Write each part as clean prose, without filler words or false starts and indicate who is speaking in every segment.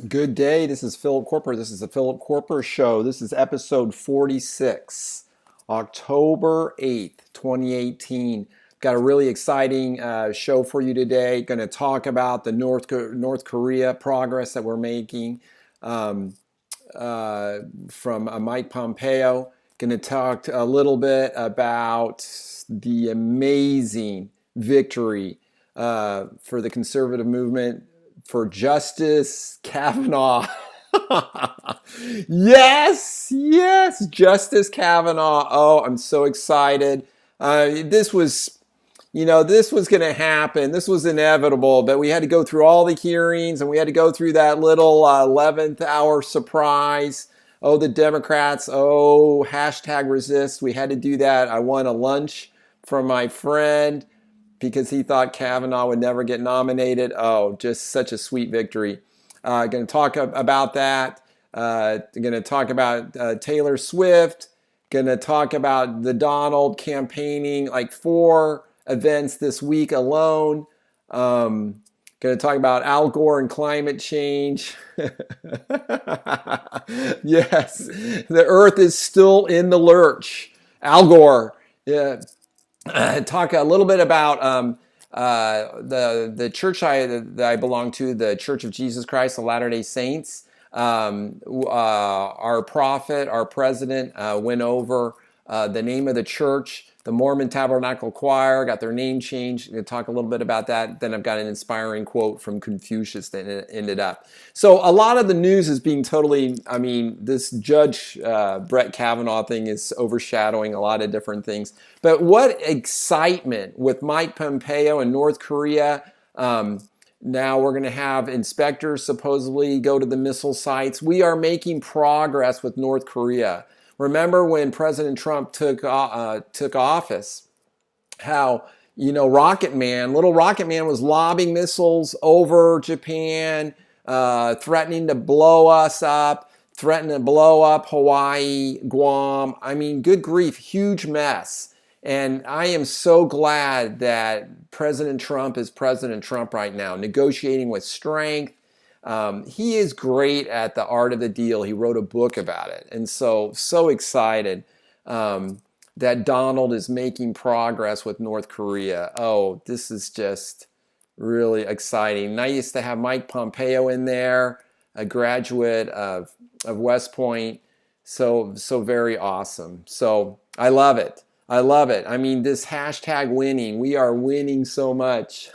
Speaker 1: Good day. This is Philip Koerper. This is the Philip Koerper Show. This is episode 46, October 8th, 2018. Got a really exciting show for you today. Going to talk about the North Korea progress that we're making um, from Mike Pompeo. Going to talk a little bit about the amazing victory for the conservative movement for Justice Kavanaugh. Yes, Justice Kavanaugh. Oh, I'm so excited. This was going to happen. This was inevitable, but we had to go through all the hearings and we had to go through that little 11th hour surprise. Oh, the Democrats. Oh, hashtag resist. We had to do that. I won a lunch from my friend because he thought Kavanaugh would never get nominated. Oh, just such a sweet victory. Going to talk about that. Going to talk about Taylor Swift. Going to talk about the Donald campaigning, like 4 events this week alone. Going to talk about Al Gore and climate change. Yes, the earth is still in the lurch. Al Gore. Yeah. Talk a little bit about the church that I belong to, the Church of Jesus Christ of Latter-day Saints. Our prophet, our president, went over the name of the church. The Mormon Tabernacle Choir got their name changed. We'll talk a little bit about that. Then I've got an inspiring quote from Confucius that ended up. So a lot of the news is being totally, this Judge Brett Kavanaugh thing is overshadowing a lot of different things. But what excitement with Mike Pompeo in North Korea. Now we're going to have inspectors supposedly go to the missile sites. We are making progress with North Korea. Remember when President Trump took office, how, little Rocket Man was lobbing missiles over Japan, threatening to blow us up, threatening to blow up Hawaii, Guam. I mean, good grief, huge mess. And I am so glad that President Trump is President Trump right now, negotiating with strength. He is great at the art of the deal. He wrote a book about it. And so excited that Donald is making progress with North Korea. Oh, this is just really exciting. Nice to have Mike Pompeo in there, a graduate of West Point. So very awesome. So I love it. I love it. I mean, this hashtag winning, we are winning so much.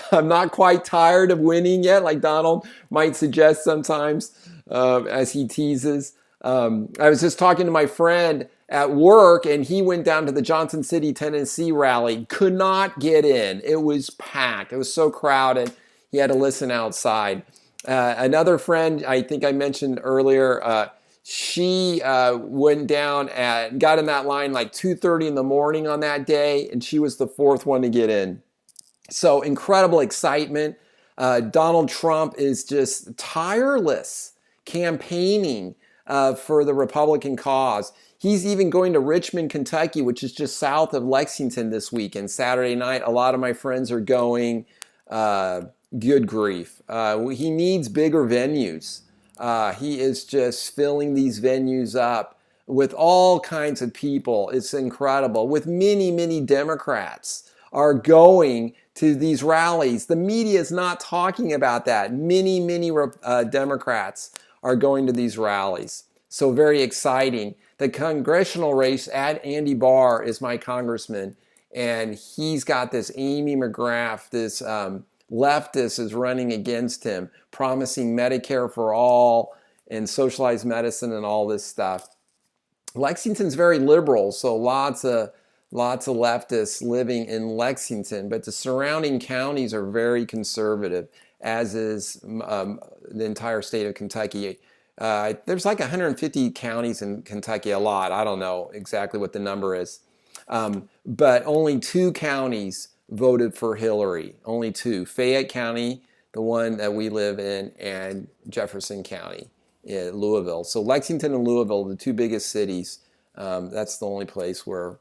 Speaker 1: I'm not quite tired of winning yet, like Donald might suggest sometimes as he teases. I was just talking to my friend at work, and he went down to the Johnson City, Tennessee rally, could not get in. It was packed. It was so crowded. He had to listen outside. Another friend, I think I mentioned earlier, she went down got in that line like 2:30 in the morning on that day, and she was the 4th one to get in. So incredible excitement. Donald Trump is just tireless campaigning for the Republican cause. He's even going to Richmond, Kentucky, which is just south of Lexington this weekend. Saturday night, a lot of my friends are going. Good grief. He needs bigger venues. He is just filling these venues up with all kinds of people. It's incredible. With many Democrats are going to these rallies. The media is not talking about that. Many Democrats are going to these rallies. So very exciting. The congressional race, Andy Barr is my congressman, and he's got this Amy McGrath, this leftist is running against him, promising Medicare for all and socialized medicine and all this stuff. Lexington's very liberal, so lots of leftists living in Lexington, but the surrounding counties are very conservative, as is the entire state of Kentucky. There's like 150 counties in Kentucky, a lot. I don't know exactly what the number is. But only 2 counties voted for Hillary. Only 2. Fayette County, the one that we live in, and Jefferson County, Louisville. So Lexington and Louisville, the 2 biggest cities, that's the only place where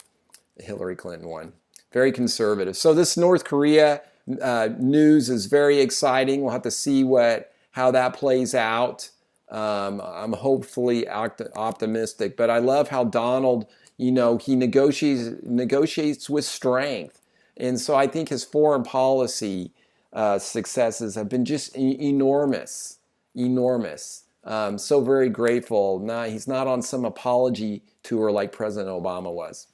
Speaker 1: Hillary Clinton won. Very conservative. So this North Korea news is very exciting. We'll have to see what how that plays out. I'm hopefully optimistic, but I love how Donald, he negotiates with strength. And so I think his foreign policy successes have been just enormous, enormous. So very grateful. He's not on some apology tour like President Obama was.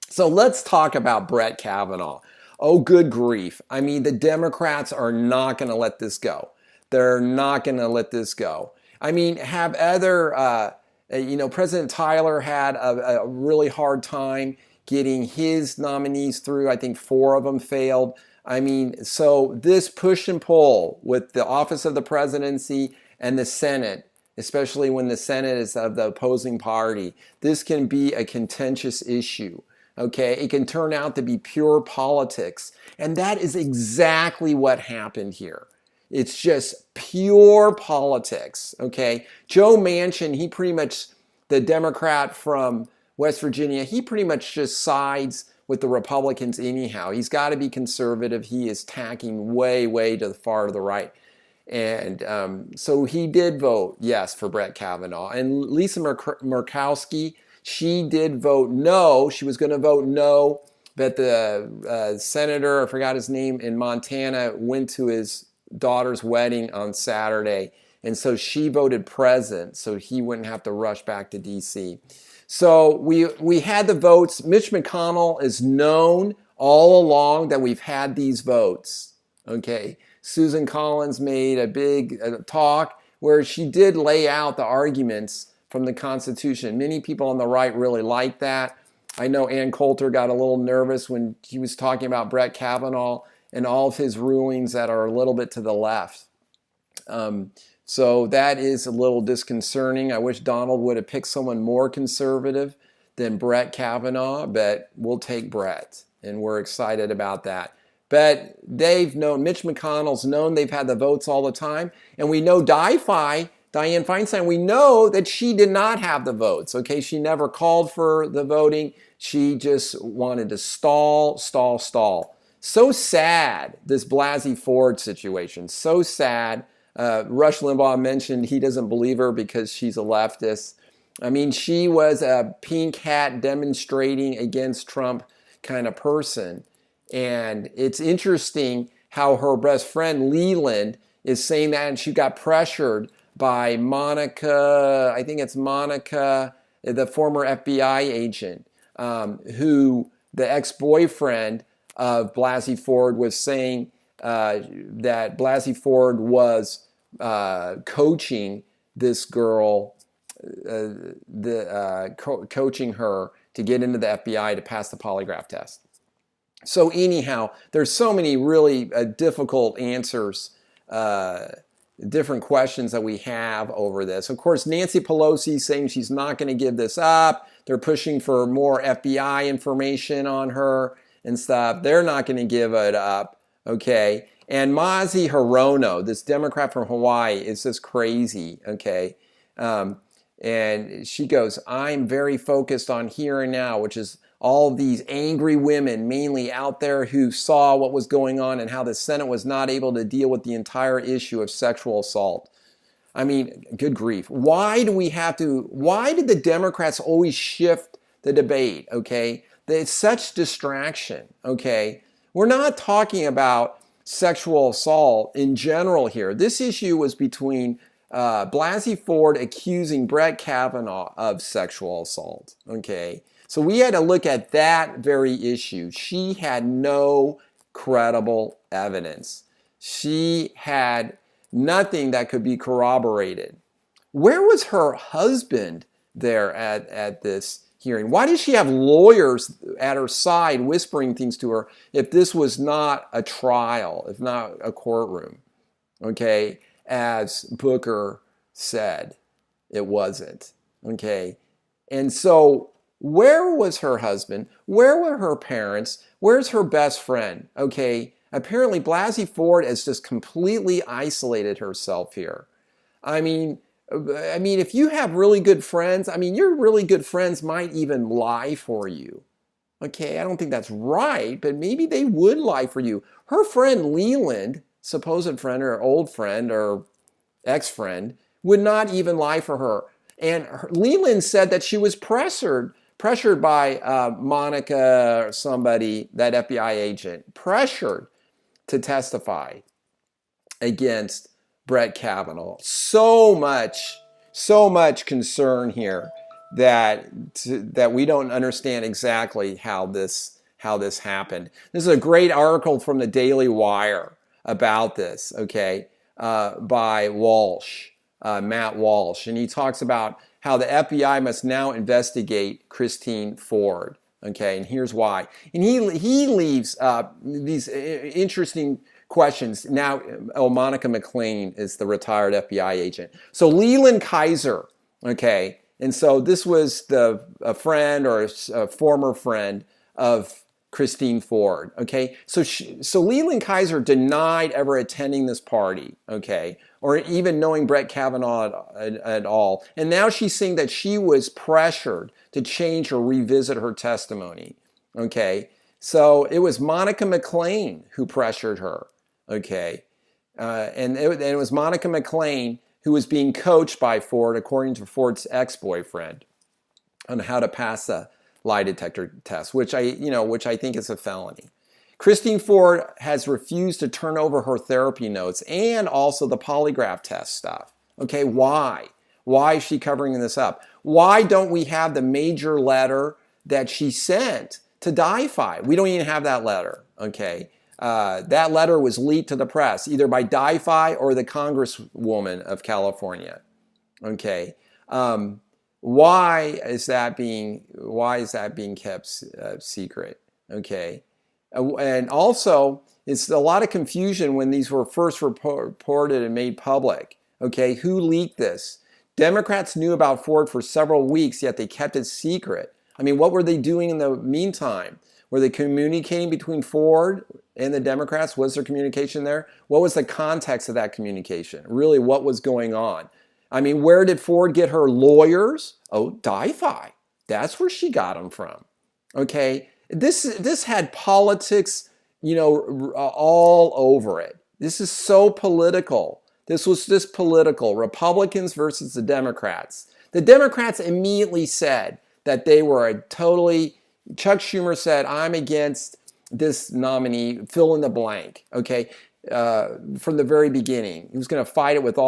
Speaker 1: So let's talk about Brett Kavanaugh. Oh, good grief. I mean, the Democrats are not going to let this go. They're not going to let this go. I mean, have other, President Tyler had a really hard time getting his nominees through. I think 4 of them failed. I mean, so this push and pull with the office of the presidency and the Senate, especially when the Senate is of the opposing party, this can be a contentious issue. Okay, it can turn out to be pure politics. And that is exactly what happened here. It's just pure politics. Okay, Joe Manchin, the Democrat from West Virginia, he pretty much just sides with the Republicans anyhow. He's got to be conservative. He is tacking way, way to the far to the right. And so he did vote yes for Brett Kavanaugh. And Lisa Murkowski, she did vote no. She was going to vote no, but the senator, I forgot his name, in Montana went to his daughter's wedding on Saturday. And so she voted present so he wouldn't have to rush back to D.C. So we had the votes. Mitch McConnell is known all along that we've had these votes. Okay. Susan Collins made a big talk where she did lay out the arguments from the Constitution. Many people on the right really like that. I know Ann Coulter got a little nervous when he was talking about Brett Kavanaugh and all of his rulings that are a little bit to the left. So that is a little disconcerting. I wish Donald would have picked someone more conservative than Brett Kavanaugh, but we'll take Brett, and we're excited about that. But Mitch McConnell's known they've had the votes all the time, and we know Dianne Feinstein, we know that she did not have the votes, okay? She never called for the voting. She just wanted to stall. So sad, this Blasey Ford situation, so sad. Rush Limbaugh mentioned he doesn't believe her because she's a leftist. I mean, she was a pink hat demonstrating against Trump kind of person. And it's interesting how her best friend Leland is saying that, and she got pressured by Monica, I think it's Monica, the former FBI agent, who the ex-boyfriend of Blasey Ford was saying that Blasey Ford was coaching this girl, coaching her to get into the FBI to pass the polygraph test. So anyhow, there's so many really difficult answers, different questions that we have over this. Of course, Nancy Pelosi saying she's not going to give this up. They're pushing for more FBI information on her and stuff. They're not going to give it up, okay? And Mazi Hirono, this Democrat from Hawaii, is just crazy, okay? And she goes, I'm very focused on here and now, which is all these angry women, mainly out there, who saw what was going on and how the Senate was not able to deal with the entire issue of sexual assault. I mean, good grief. Why did the Democrats always shift the debate, okay? It's such distraction, okay? We're not talking about sexual assault in general here. This issue was between Blasey Ford accusing Brett Kavanaugh of sexual assault, okay? So we had to look at that very issue. She had no credible evidence. She had nothing that could be corroborated. Where was her husband there at this hearing? Why did she have lawyers at her side whispering things to her if this was not a trial, if not a courtroom? Okay, as Booker said, it wasn't. Okay, and so where was her husband? Where were her parents? Where's her best friend? Okay, apparently Blasey Ford has just completely isolated herself here. I mean, if you have really good friends, your really good friends might even lie for you. Okay, I don't think that's right, but maybe they would lie for you. Her friend Leland, supposed friend or old friend or ex-friend, would not even lie for her. And Leland said that she was pressured by Monica or somebody, that FBI agent, pressured to testify against Brett Kavanaugh. So much concern here that we don't understand exactly how this happened. This is a great article from the Daily Wire about this, okay, by Walsh, Matt Walsh, and he talks about how the FBI must now investigate Christine Ford. Okay, and here's why. And he leaves these interesting questions. Now, Monica McLean is the retired FBI agent. So Leland Kaiser, okay, and so this was a friend or a former friend of Christine Ford, okay? So Leland Kaiser denied ever attending this party, okay, or even knowing Brett Kavanaugh at all. And now she's saying that she was pressured to change or revisit her testimony, okay? So it was Monica McLean who pressured her, okay? And it was Monica McLean who was being coached by Ford, according to Ford's ex-boyfriend, on how to pass a lie detector test, which I think is a felony. Christine Ford has refused to turn over her therapy notes and also the polygraph test stuff. Okay, why? Why is she covering this up? Why don't we have the major letter that she sent to DiFi? We don't even have that letter, okay? That letter was leaked to the press, either by DiFi or the Congresswoman of California, okay? Why is that being kept secret? Okay, and also it's a lot of confusion when these were first reported and made public. Okay, who leaked this? Democrats knew about Ford for several weeks, yet they kept it secret. I mean, what were they doing in the meantime? Were they communicating between Ford and the Democrats? Was there communication there? What was the context of that communication? Really, what was going on? I mean, where did Ford get her lawyers? Oh, DiFi. That's where she got them from. Okay, this had politics, all over it. This is so political. This was just political. Republicans versus the Democrats. The Democrats immediately said that they were Chuck Schumer said, I'm against this nominee, fill in the blank. Okay, from the very beginning. He was going to fight it with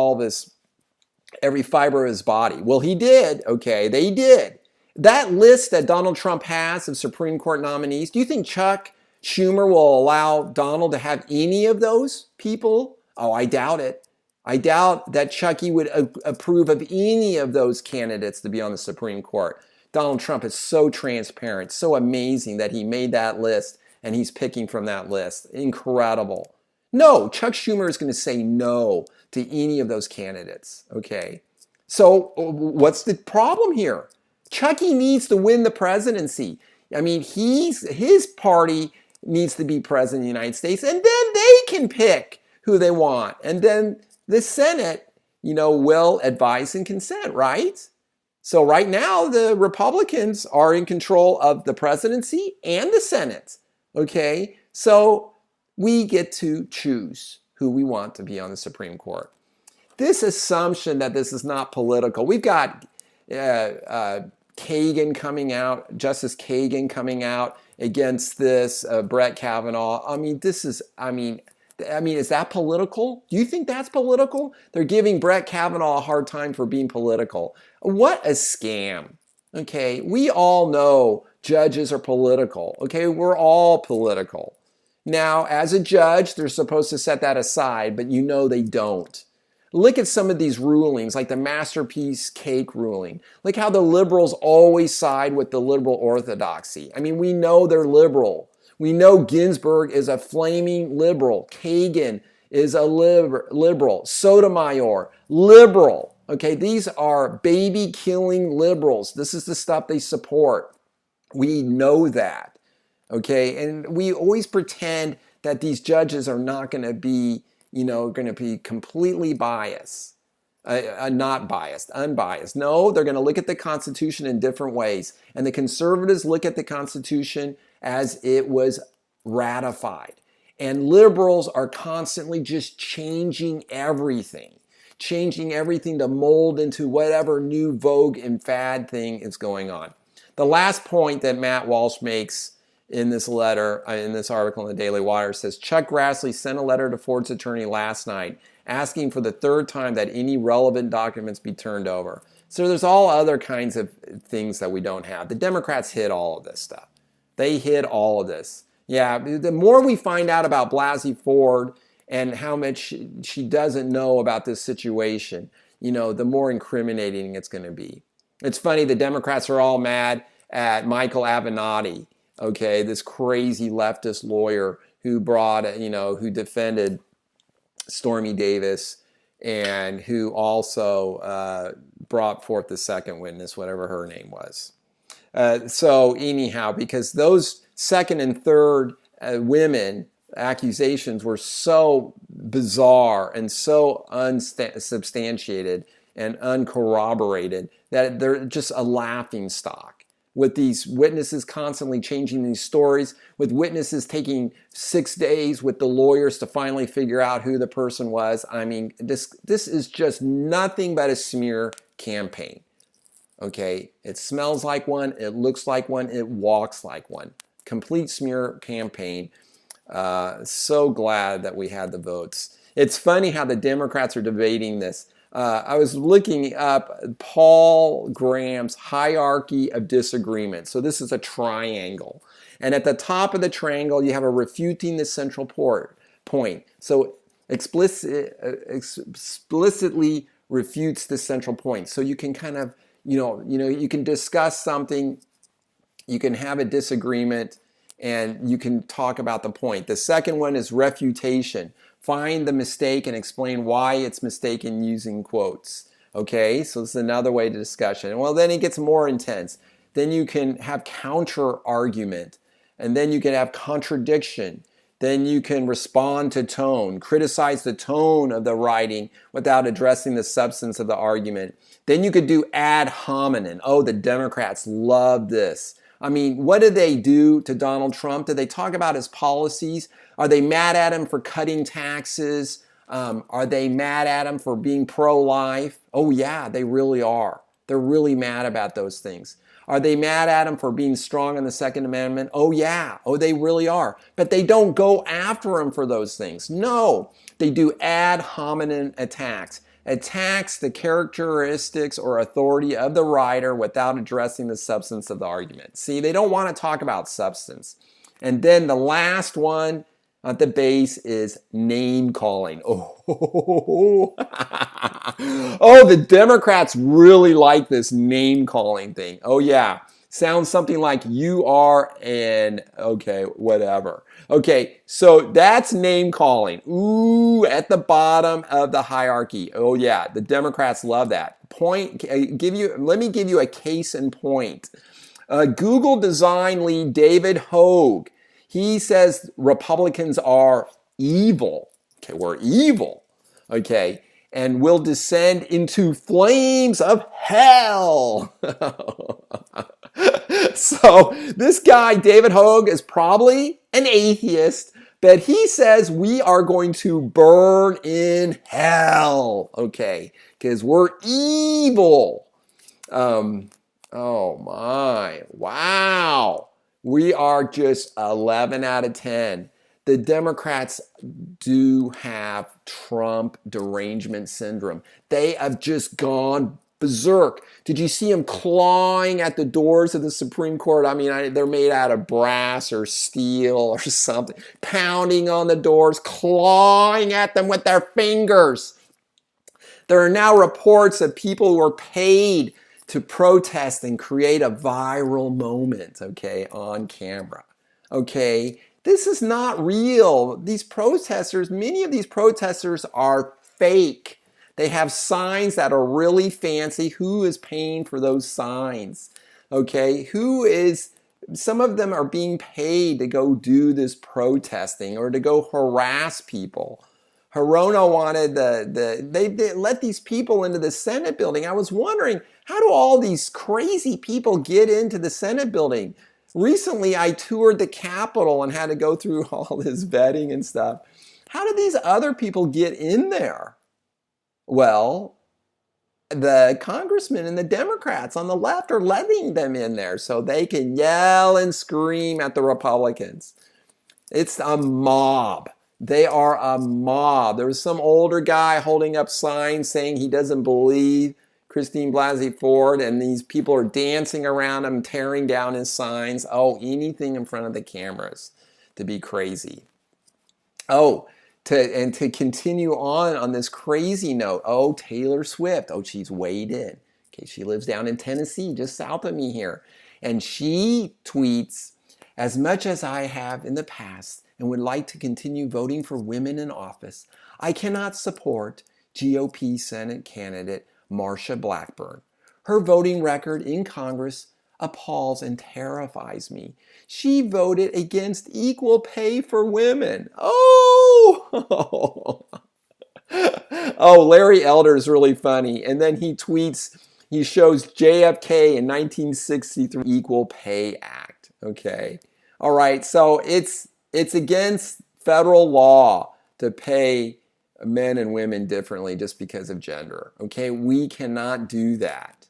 Speaker 1: every fiber of his body. Well, he did, okay, they did. That list that Donald Trump has of Supreme Court nominees, do you think Chuck Schumer will allow Donald to have any of those people? Oh, I doubt it. I doubt that Chucky would approve of any of those candidates to be on the Supreme Court. Donald Trump is so transparent, so amazing that he made that list and he's picking from that list. Incredible. No, Chuck Schumer is going to say no to any of those candidates, okay? So what's the problem here? Chucky needs to win the presidency. I mean, his party needs to be president of the United States, and then they can pick who they want. And then the Senate, will advise and consent, right? So right now, the Republicans are in control of the presidency and the Senate, okay? So we get to choose who we want to be on the Supreme Court. This assumption that this is not political, we've got Kagan coming out, Justice Kagan coming out against this, Brett Kavanaugh. I mean, is that political? Do you think that's political? They're giving Brett Kavanaugh a hard time for being political. What a scam. Okay, we all know judges are political. Okay, we're all political. Now, as a judge, they're supposed to set that aside, but they don't. Look at some of these rulings, like the Masterpiece Cake ruling. Look how the liberals always side with the liberal orthodoxy. I mean, we know they're liberal. We know Ginsburg is a flaming liberal. Kagan is a liberal. Sotomayor, liberal. Okay, these are baby-killing liberals. This is the stuff they support. We know that. Okay, and we always pretend that these judges are not going to be, completely biased, not biased, unbiased. No, they're going to look at the Constitution in different ways. And the conservatives look at the Constitution as it was ratified. And liberals are constantly just changing everything. changing everything to mold into whatever new vogue and fad thing is going on. The last point that Matt Walsh makes in this letter, in this article in the Daily Wire, says Chuck Grassley sent a letter to Ford's attorney last night asking for the third time that any relevant documents be turned over. So there's all other kinds of things that we don't have. The Democrats hid all of this stuff. They hid all of this. Yeah, the more we find out about Blasey Ford and how much she doesn't know about this situation, the more incriminating it's going to be. It's funny, the Democrats are all mad at Michael Avenatti, okay, this crazy leftist lawyer who who defended Stormy Davis and who also brought forth the second witness, whatever her name was. So anyhow, because those second and third women accusations were so bizarre and so unsubstantiated and uncorroborated that they're just a laughing stock. With these witnesses constantly changing these stories, with witnesses taking 6 days with the lawyers to finally figure out who the person was. I mean, this is just nothing but a smear campaign. Okay, it smells like one, it looks like one, it walks like one. Complete smear campaign. So glad that we had the votes. It's funny how the Democrats are debating this. I was looking up Paul Graham's hierarchy of disagreement. So this is a triangle. And at the top of the triangle, you have a refuting the central point. So explicitly refutes the central point. So you can kind of, you can discuss something, you can have a disagreement, and you can talk about the point. The second one is refutation. Find the mistake and explain why it's mistaken using quotes. Okay, so this is another way to discussion. Well, then it gets more intense. Then you can have counter argument, and then you can have contradiction. Then you can respond to tone, criticize the tone of the writing without addressing the substance of the argument. Then you could do ad hominem. Oh, the Democrats love this. I mean, what did they do to Donald Trump? Did they talk about his policies? Are they mad at him for cutting taxes? Are they mad at him for being pro-life? Oh yeah, they really are. They're really mad about those things. Are they mad at him for being strong on the Second Amendment? Oh yeah, oh they really are. But they don't go after him for those things. No, they do ad hominem attacks. Attacks the characteristics or authority of the writer without addressing the substance of the argument. See, they don't want to talk about substance. And then the last one at the base is name calling. Oh, oh, the Democrats really like this name calling thing. Oh yeah, sounds something like you are an, okay, whatever. Okay, so that's name calling. Ooh, at the bottom of the hierarchy. Oh yeah, the Democrats love that. Let me give you a case in point. Google design lead David Hogue. He says Republicans are evil. Okay, we're evil. Okay, and will descend into flames of hell. So this guy, David Hogue, is probably an atheist, but he says we are going to burn in hell. Okay, because we're evil. Oh my, wow. We are just 11 out of 10. The Democrats do have Trump Derangement Syndrome. They have just gone berserk. Did you see them clawing at the doors of the Supreme Court? I mean, they're made out of brass or steel or something. Pounding on the doors, clawing at them with their fingers. There are now reports of people who are paid to protest and create a viral moment, okay, on camera. Okay, this is not real. These protesters, many of these protesters are fake. They have signs that are really fancy. Who is paying for those signs? Okay, some of them are being paid to go do this protesting or to go harass people. Hirono wanted they let these people into the Senate building. I was wondering, how do all these crazy people get into the Senate building? Recently, I toured the Capitol and had to go through all this vetting and stuff. How do these other people get in there? Well, the congressmen and the Democrats on the left are letting them in there so they can yell and scream at the Republicans. It's a mob. They are a mob. There was some older guy holding up signs saying he doesn't believe Christine Blasey Ford, and these people are dancing around him, tearing down his signs. Oh, anything in front of the cameras to be crazy. Oh, to continue on this crazy note. Oh, Taylor Swift. Oh, she's weighed in. Okay, she lives down in Tennessee, just south of me here. And she tweets, as much as I have in the past and would like to continue voting for women in office, I cannot support GOP Senate candidate Marsha Blackburn. Her voting record in Congress appalls and terrifies me. She voted against equal pay for women. Oh! Oh, Larry Elder is really funny. And then he tweets, he shows JFK in 1963 Equal Pay Act. Okay. All right. So it's against federal law to pay men and women differently just because of gender. Okay. We cannot do that.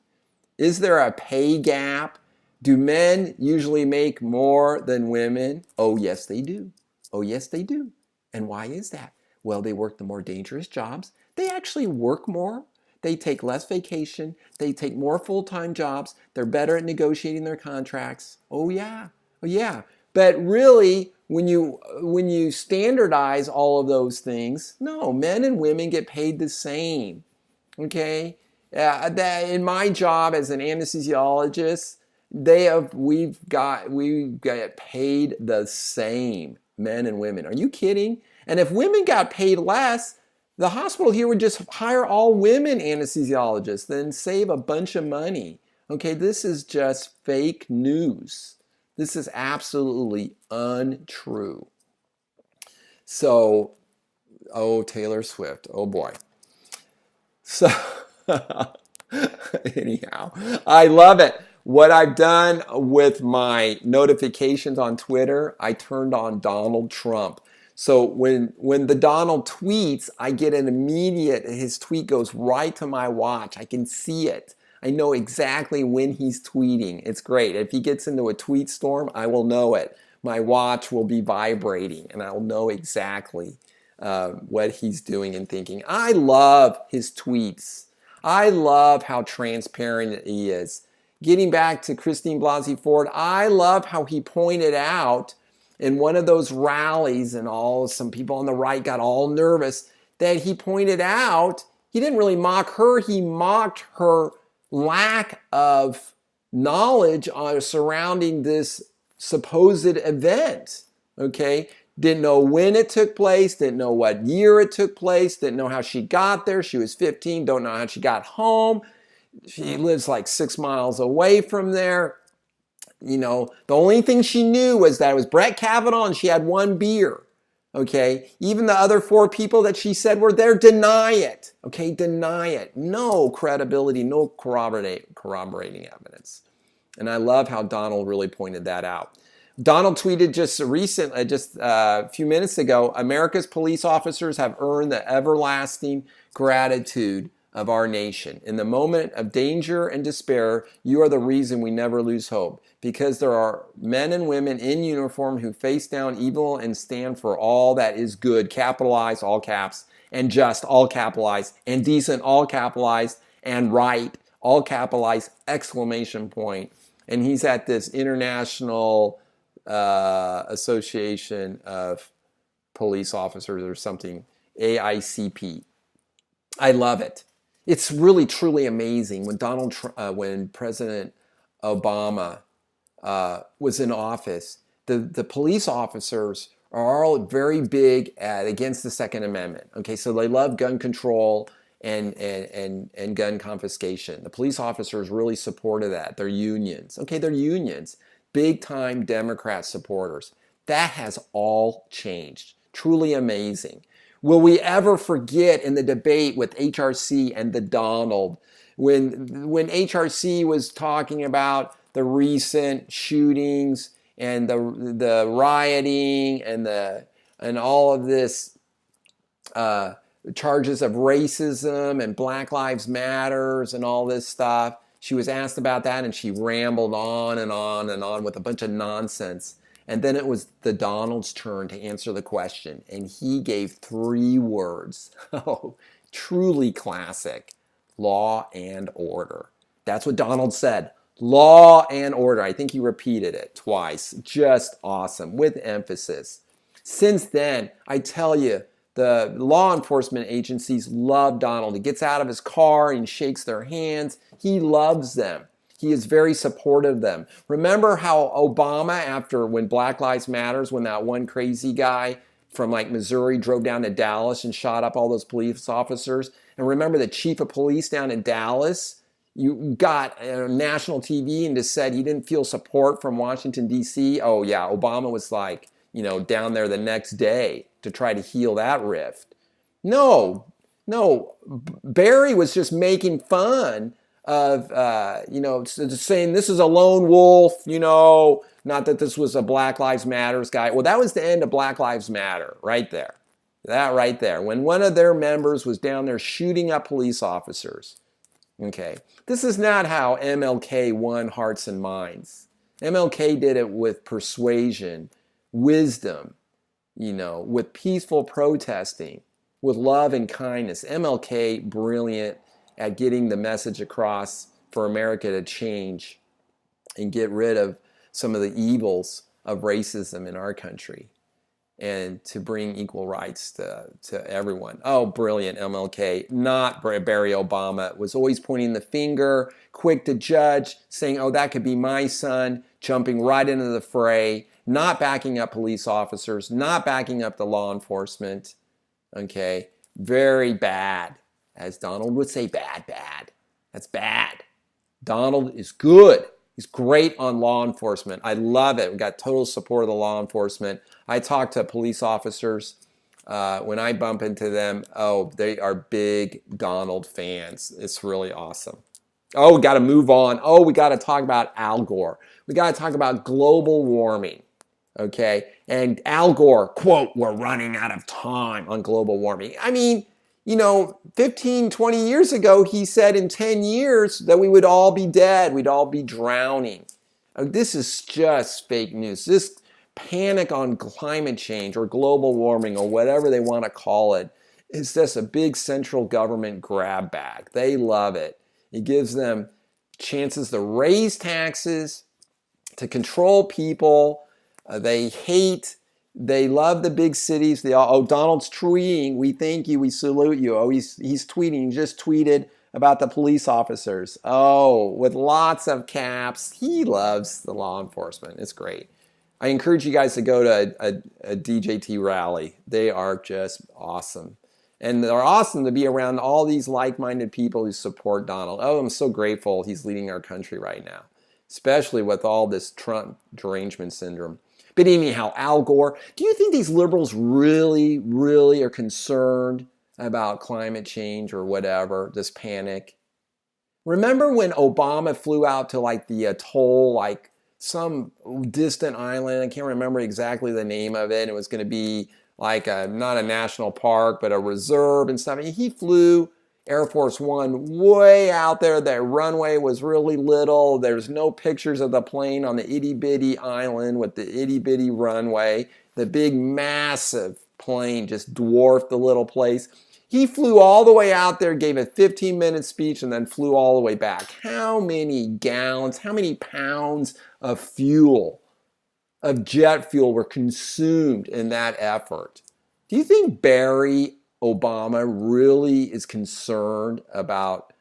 Speaker 1: Is there a pay gap? Do men usually make more than women? Oh, yes, they do. Oh, yes, they do. And why is that? Well, they work the more dangerous jobs. They actually work more. They take less vacation. They take more full-time jobs. They're better at negotiating their contracts. Oh, yeah. Oh, yeah. But really, when you standardize all of those things, no, men and women get paid the same. Okay? That in my job as an anesthesiologist, we get paid the same, men and women. Are you kidding? And if women got paid less, the hospital here would just hire all women anesthesiologists, then save a bunch of money. Okay, this is just fake news. This is absolutely untrue. So, oh, Taylor Swift, oh boy. So, anyhow, I love it. What I've done with my notifications on Twitter, I turned on Donald Trump. So when the Donald tweets, I get an immediate, his tweet goes right to my watch. I can see it. I know exactly when he's tweeting. It's great. If he gets into a tweet storm, I will know it. My watch will be vibrating and I'll know exactly what he's doing and thinking. I love his tweets. I love how transparent he is. Getting back to Christine Blasey Ford, I love how he pointed out in one of those rallies, and some people on the right got all nervous, that he pointed out he didn't really mock her, he mocked her lack of knowledge surrounding this supposed event. Okay? Didn't know when it took place, didn't know what year it took place, didn't know how she got there. She was 15, don't know how she got home. She lives like 6 miles away from there. You know, the only thing she knew was that it was Brett Kavanaugh and she had one beer. Okay, even the other 4 people that she said were there, deny it. Okay, deny it. No credibility, no corroborating evidence. And I love how Donald really pointed that out. Donald tweeted just a few minutes ago, America's police officers have earned the everlasting gratitude of our nation. In the moment of danger and despair, you are the reason we never lose hope. Because there are men and women in uniform who face down evil and stand for all that is good, capitalized, all caps, and just, all capitalized, and decent, all capitalized, and right, all capitalized, exclamation point. And he's at this international Association of Police Officers or something, AICP. I love it. It's really truly amazing when President Obama was in office. The police officers are all very big against the Second Amendment. Okay, so they love gun control and gun confiscation. The police officers really supported that. They're unions. Okay, they're unions. Big time Democrat supporters. That has all changed. Truly amazing. Will we ever forget in the debate with HRC and the Donald when HRC was talking about the recent shootings and the rioting and all of this charges of racism and Black Lives Matters and all this stuff. She was asked about that and she rambled on and on and on with a bunch of nonsense. And then it was the Donald's turn to answer the question. And he gave 3 words. Oh, truly classic. Law and order. That's what Donald said. Law and order. I think he repeated it twice. Just awesome, with emphasis. Since then, I tell you, the law enforcement agencies love Donald. He gets out of his car and shakes their hands. He loves them. He is very supportive of them. Remember how Obama, when Black Lives Matters, when that one crazy guy from like Missouri drove down to Dallas and shot up all those police officers? And remember the chief of police down in Dallas? You got national TV and just said he didn't feel support from Washington, D.C. Oh, yeah, Obama was like, down there the next day to try to heal that rift. No, Barry was just making fun of, saying this is a lone wolf, not that this was a Black Lives Matters guy. Well, that was the end of Black Lives Matter right there. That right there. When one of their members was down there shooting up police officers. Okay, this is not how MLK won hearts and minds. MLK did it with persuasion, wisdom, with peaceful protesting, with love and kindness. MLK, brilliant at getting the message across for America to change and get rid of some of the evils of racism in our country and to bring equal rights to everyone. Oh, brilliant, MLK. Not Barry Obama. Was always pointing the finger, quick to judge, saying, oh, that could be my son, jumping right into the fray, not backing up police officers, not backing up the law enforcement. Okay, very bad. As Donald would say, bad. That's bad. Donald is good. He's great on law enforcement. I love it. We got total support of the law enforcement. I talk to police officers when I bump into them. Oh, they are big Donald fans. It's really awesome. Oh, we got to move on. Oh, we got to talk about Al Gore. We got to talk about global warming. Okay, and Al Gore, quote, we're running out of time on global warming. I mean, 15, 20 years ago, he said in 10 years that we would all be dead. We'd all be drowning. This is just fake news. This panic on climate change or global warming or whatever they want to call it is just a big central government grab bag. They love it. It gives them chances to raise taxes, to control people. They love the big cities. Donald's tweeting. We thank you. We salute you. Oh, he's tweeting. He just tweeted about the police officers. Oh, with lots of caps. He loves the law enforcement. It's great. I encourage you guys to go to a DJT rally. They are just awesome. And they're awesome to be around all these like-minded people who support Donald. Oh, I'm so grateful he's leading our country right now, especially with all this Trump Derangement Syndrome. But anyhow, Al Gore, do you think these liberals really, really are concerned about climate change or whatever, this panic? Remember when Obama flew out to like the atoll, like some distant island, I can't remember exactly the name of it. It was going to be like not a national park, but a reserve and stuff. And he flew Air Force One way out there. That runway was really little. There's no pictures of the plane on the itty bitty island with the itty bitty runway. The big massive plane just dwarfed the little place. He flew all the way out there, gave a 15-minute speech, and then flew all the way back. How many gallons, how many pounds of fuel, of jet fuel were consumed in that effort? Do you think Barry Obama really is concerned about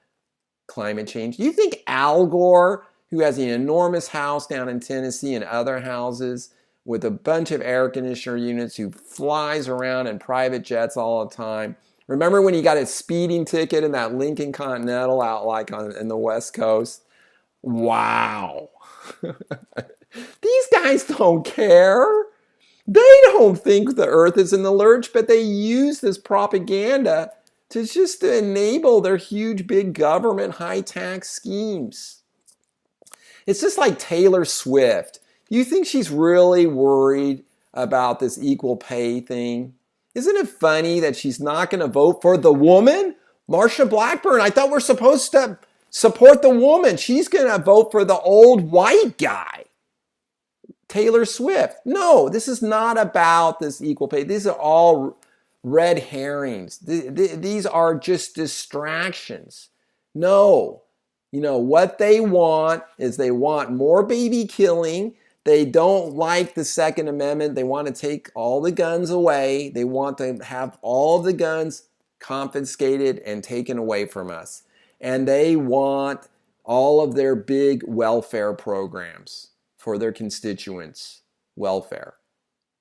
Speaker 1: climate change? Do you think Al Gore, who has an enormous house down in Tennessee and other houses with a bunch of air conditioner units, who flies around in private jets all the time? Remember when he got his speeding ticket in that Lincoln Continental out like in the West Coast? Wow. These guys don't care. They don't think the earth is in the lurch, but they use this propaganda to enable their huge, big government high-tax schemes. It's just like Taylor Swift. Do you think she's really worried about this equal pay thing? Isn't it funny that she's not going to vote for the woman? Marsha Blackburn, I thought we're supposed to support the woman. She's going to vote for the old white guy. Taylor Swift. No, this is not about this equal pay. These are all red herrings. These are just distractions. No, what they want is they want more baby killing. They don't like the Second Amendment. They want to take all the guns away. They want to have all the guns confiscated and taken away from us. And they want all of their big welfare programs for their constituents' welfare.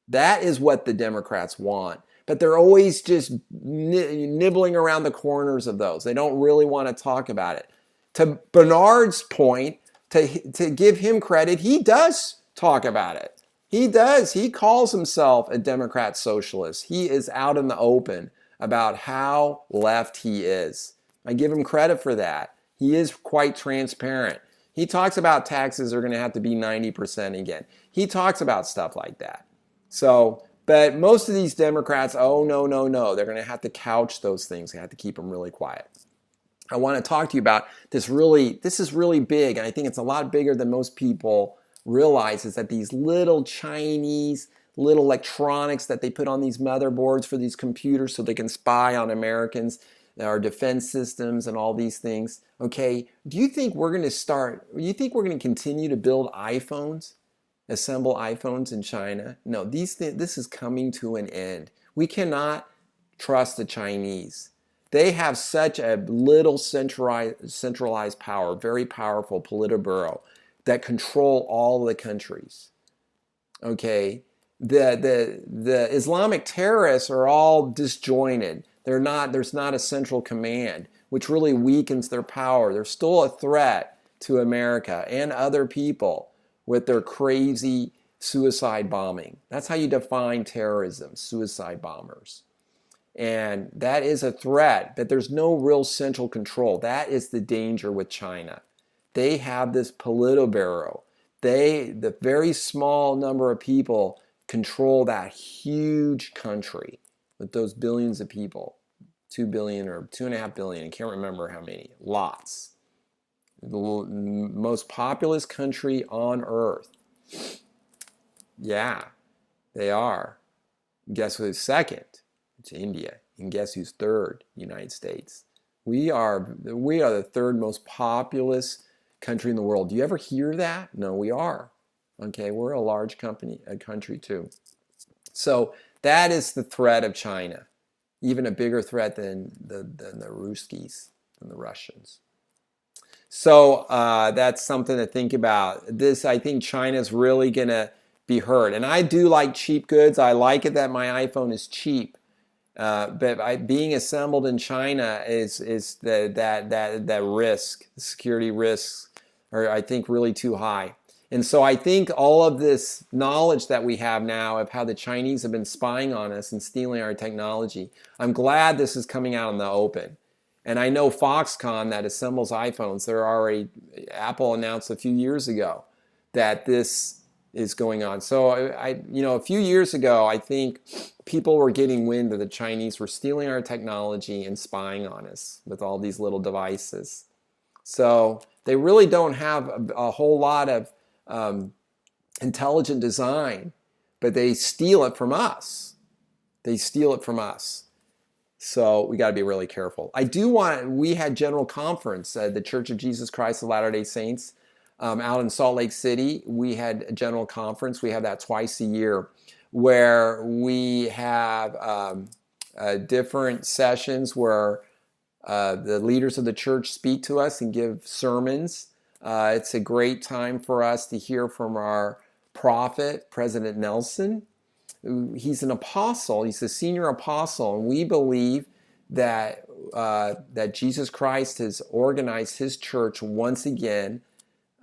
Speaker 1: That is what the Democrats want. But they're always just nibbling around the corners of those. They don't really want to talk about it. To Bernard's point, to give him credit, he does talk about it. He does. He calls himself a Democrat socialist. He is out in the open about how left he is. I give him credit for that. He is quite transparent. He talks about taxes are going to have to be 90% again. He talks about stuff like that. So, but most of these Democrats, oh, no. They're going to have to couch those things. They have to keep them really quiet. I want to talk to you about this is really big, and I think it's a lot bigger than most people realize, is that these little Chinese, little electronics that they put on these motherboards for these computers so they can spy on Americans, our defense systems and all these things. Okay, do you think we're going to continue to build iPhones, assemble iPhones in China? No, this is coming to an end. We cannot trust the Chinese. They have such a little centralized power, very powerful Politburo that control all the countries. Okay, the Islamic terrorists are all disjointed. There's not a central command, which really weakens their power. They're still a threat to America and other people with their crazy suicide bombing. That's how you define terrorism, suicide bombers. And that is a threat, but there's no real central control. That is the danger with China. They have this Politburo. The very small number of people control that huge country with those billions of people, 2 billion or 2.5 billion, I can't remember how many, lots. The most populous country on earth. Yeah, they are. Guess who's second? It's India. And guess who's third? United States. We are the third most populous country in the world. Do you ever hear that? No, we are. Okay, we're a large country too. So that is the threat of China. Even a bigger threat than the Ruskies, than the Russians. So that's something to think about. I think China's really going to be hurt. And I do like cheap goods. I like it that my iPhone is cheap. But being assembled in China is that risk, the security risks are, I think, really too high. And so I think all of this knowledge that we have now of how the Chinese have been spying on us and stealing our technology, I'm glad this is coming out in the open. And I know Foxconn that assembles iPhones, Apple announced a few years ago that this is going on. So a few years ago, I think people were getting wind that the Chinese were stealing our technology and spying on us with all these little devices. So they really don't have a whole lot of intelligent design, but they steal it from us. So we got to be really careful. We had General Conference, the Church of Jesus Christ of Latter-day Saints, out in Salt Lake City. We had a General Conference. We have that twice a year where we have different sessions where the leaders of the church speak to us and give sermons. It's a great time for us to hear from our prophet, President Nelson. He's an apostle. He's a senior apostle, and we believe that Jesus Christ has organized his church once again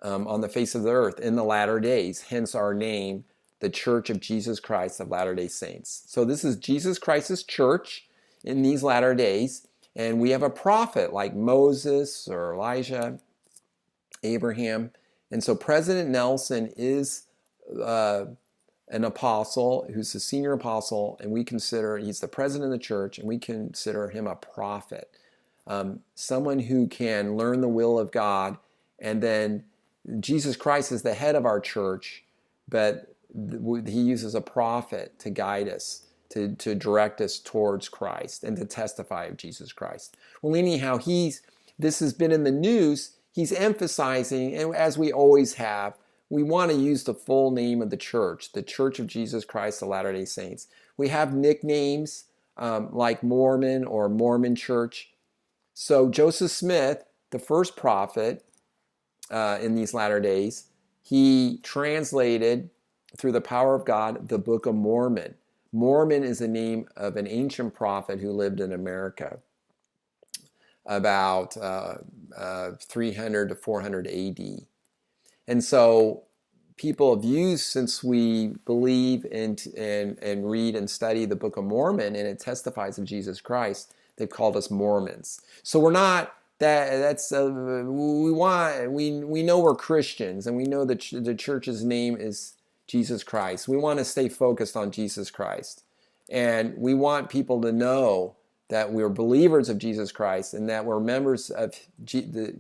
Speaker 1: on the face of the earth in the latter days, hence our name, the Church of Jesus Christ of Latter-day Saints. So this is Jesus Christ's church in these latter days, and we have a prophet like Moses or Elijah, Abraham. And so President Nelson is an apostle who's the senior apostle, and we consider he's the president of the church, and we consider him a prophet, someone who can learn the will of God. And then Jesus Christ is the head of our church, but he uses a prophet to guide us, to direct us towards Christ and to testify of Jesus Christ. Well, anyhow, this has been in the news. He's emphasizing, and as we always have, we want to use the full name of the Church of Jesus Christ of Latter-day Saints. We have nicknames like Mormon or Mormon Church. So Joseph Smith, the first prophet in these latter days, he translated through the power of God the Book of Mormon. Mormon is the name of an ancient prophet who lived in America about 300 to 400 AD. And so people have used, since we believe and read and study the Book of Mormon, and it testifies of Jesus Christ, they've called us Mormons. So we're not we know we're Christians, and we know that the church's name is Jesus Christ. We want to stay focused on Jesus Christ, and we want people to know that we're believers of Jesus Christ and that we're members of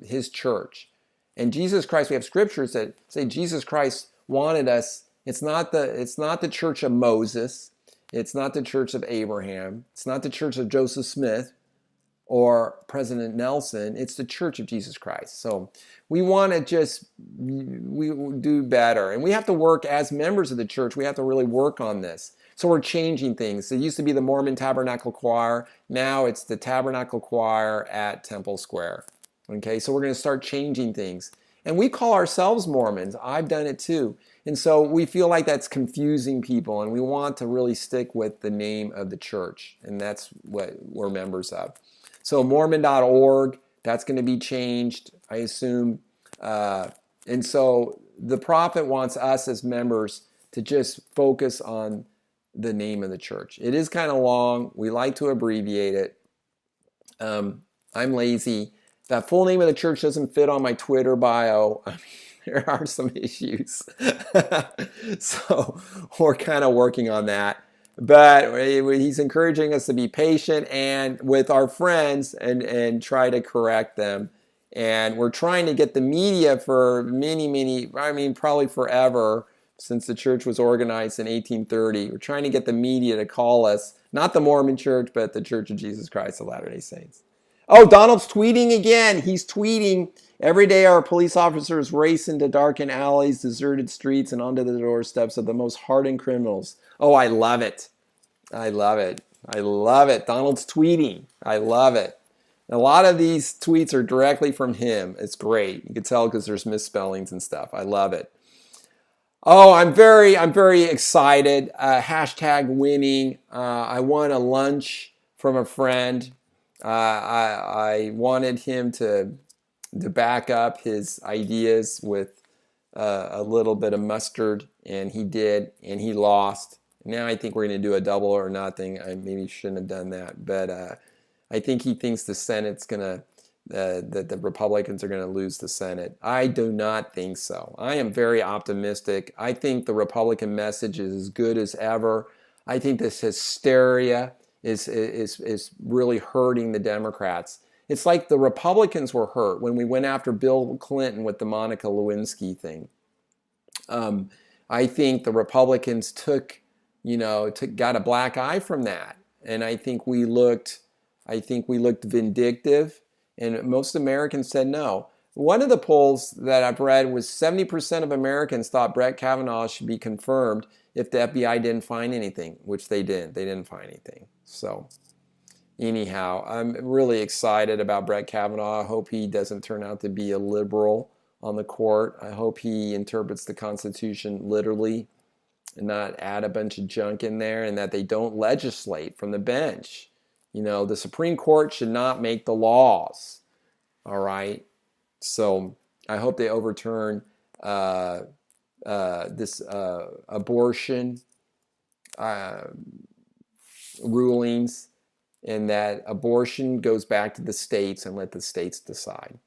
Speaker 1: his church. And Jesus Christ, we have scriptures that say Jesus Christ wanted us. It's not the church of Moses. It's not the church of Abraham. It's not the church of Joseph Smith or President Nelson. It's the church of Jesus Christ. So we want to we do better. And we have to work as members of the church. We have to really work on this. So we're changing things. It used to be the Mormon Tabernacle Choir. Now it's the Tabernacle Choir at Temple Square. Okay, so we're going to start changing things. And we call ourselves Mormons. I've done it too. And so we feel like that's confusing people, and we want to really stick with the name of the church. And that's what we're members of. So Mormon.org, that's going to be changed, I assume. And so the prophet wants us as members to just focus on the name of the church. It is kind of long. We like to abbreviate it. I'm lazy. That full name of the church doesn't fit on my Twitter bio. I mean, there are some issues. So we're kind of working on that. But he's encouraging us to be patient and with our friends and try to correct them. And we're trying to get the media for probably forever, since the church was organized in 1830. We're trying to get the media to call us, not the Mormon Church, but the Church of Jesus Christ of Latter-day Saints. Oh, Donald's tweeting again. He's tweeting. Every day our police officers race into darkened alleys, deserted streets, and onto the doorsteps of the most hardened criminals. Oh, I love it. I love it. I love it. Donald's tweeting. I love it. A lot of these tweets are directly from him. It's great. You can tell because there's misspellings and stuff. I love it. Oh, I'm very excited. Hashtag winning. I won a lunch from a friend. I wanted him to back up his ideas with a little bit of mustard, and he did, and he lost. Now I think we're going to do a double or nothing. I maybe shouldn't have done that, but I think he thinks the Senate's going to, that the Republicans are going to lose the Senate. I do not think so. I am very optimistic. I think the Republican message is as good as ever. I think this hysteria is really hurting the Democrats. It's like the Republicans were hurt when we went after Bill Clinton with the Monica Lewinsky thing. I think the Republicans got a black eye from that, and I think we looked vindictive, and most Americans said no. One of the polls that I've read was 70% of Americans thought Brett Kavanaugh should be confirmed if the FBI didn't find anything, which they didn't. They didn't find anything. So anyhow, I'm really excited about Brett Kavanaugh. I hope he doesn't turn out to be a liberal on the court. I hope he interprets the Constitution literally and not add a bunch of junk in there, and that they don't legislate from the bench. The Supreme Court should not make the laws. All right? So I hope they overturn this abortion rulings, and that abortion goes back to the states and let the states decide.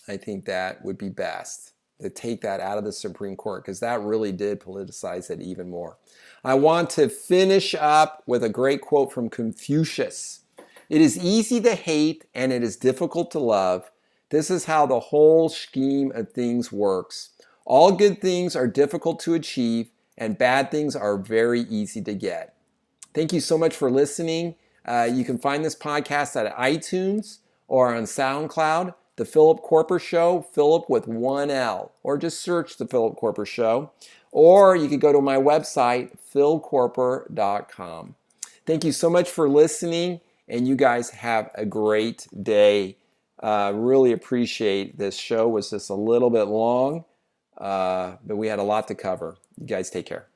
Speaker 1: I think that would be best. to take that out of the Supreme Court, because that really did politicize it even more. I want to finish up with a great quote from Confucius. It is easy to hate and it is difficult to love. This is how the whole scheme of things works. All good things are difficult to achieve and bad things are very easy to get. Thank you so much for listening. You can find this podcast at iTunes or on SoundCloud. The Philip Koerper Show, Philip with one L, or just search The Philip Koerper Show. Or you could go to my website, philkoerper.com. Thank you so much for listening, and you guys have a great day. Really appreciate this show. It was just a little bit long, but we had a lot to cover. You guys take care.